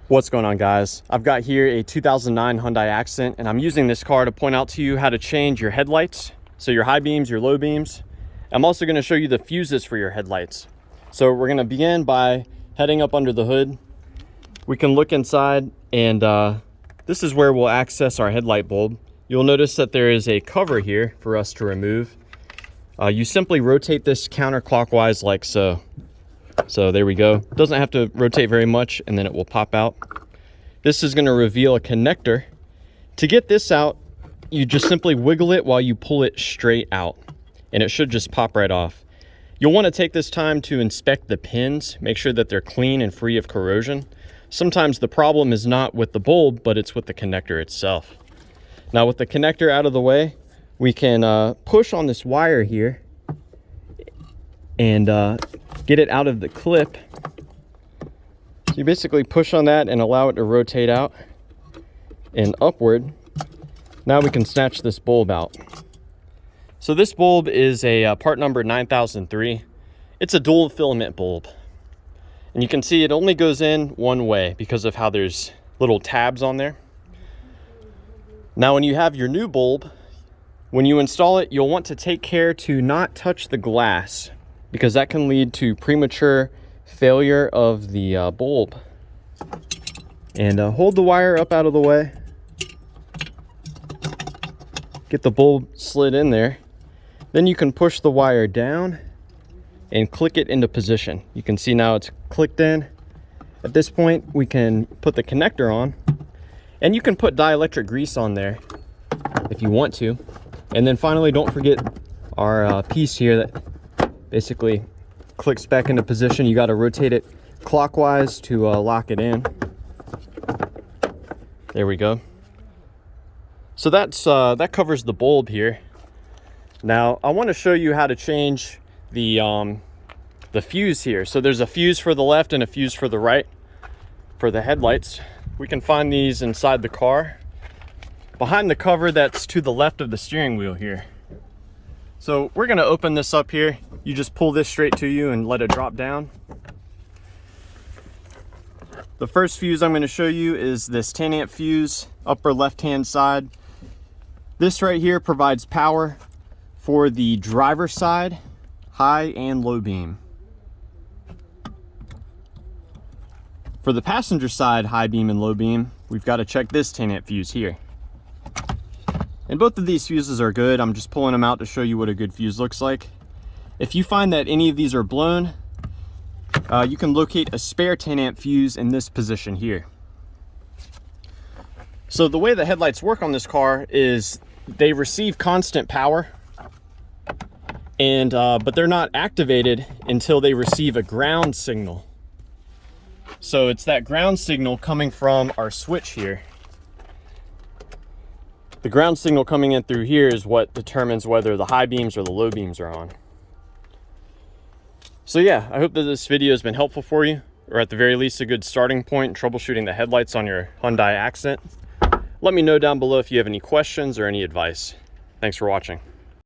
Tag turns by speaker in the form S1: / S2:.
S1: What's going on, guys? I've got here a 2009 Hyundai Accent, and I'm using this car to point out to you how to change your headlights. So your high beams, your low beams. I'm also going to show you the fuses for your headlights. So we're going to begin by heading up under the hood. We can look inside, and this is where we'll access our headlight bulb. You'll notice that there is a cover here for us to remove. You simply rotate this counterclockwise like so. So there we go. Doesn't have to rotate very much, and then it will pop out. This is going to reveal a connector. To get this out, you just simply wiggle it while you pull it straight out, and it should just pop right off. You'll want to take this time to inspect the pins, make sure that they're clean and free of corrosion. Sometimes the problem is not with the bulb, but it's with the connector itself. Now, with the connector out of the way, we can push on this wire here and get it out of the clip. So you basically push on that and allow it to rotate out and upward. Now we can snatch this bulb out. So this bulb is a part number 9003. It's a dual filament bulb. And you can see it only goes in one way because of how there's little tabs on there. Now when you have your new bulb, when you install it, you'll want to take care to not touch the glass, because that can lead to premature failure of the bulb. And hold the wire up out of the way. Get the bulb slid in there. Then you can push the wire down and click it into position. You can see now it's clicked in. At this point, we can put the connector on. And you can put dielectric grease on there if you want to. And then finally, don't forget our piece here that basically clicks back into position. You got to rotate it clockwise to lock it in. There we go. So that covers the bulb here. Now I want to show you how to change the fuse here. So there's a fuse for the left and a fuse for the right for the headlights. We can find these inside the car, behind the cover that's to the left of the steering wheel here. So we're going to open this up here. You just pull this straight to you and let it drop down. The first fuse I'm going to show you is this 10 amp fuse, upper left hand side. This right here provides power for the driver's side, high and low beam. For the passenger side, high beam and low beam, we've got to check this 10 amp fuse here. And both of these fuses are good. I'm just pulling them out to show you what a good fuse looks like. If you find that any of these are blown, you can locate a spare 10 amp fuse in this position here. So the way the headlights work on this car is they receive constant power, and but they're not activated until they receive a ground signal. So it's that ground signal coming from our switch here. The ground signal coming in through here is what determines whether the high beams or the low beams are on. So yeah, I hope that this video has been helpful for you, or at the very least a good starting point in troubleshooting the headlights on your Hyundai Accent. Let me know down below if you have any questions or any advice. Thanks for watching.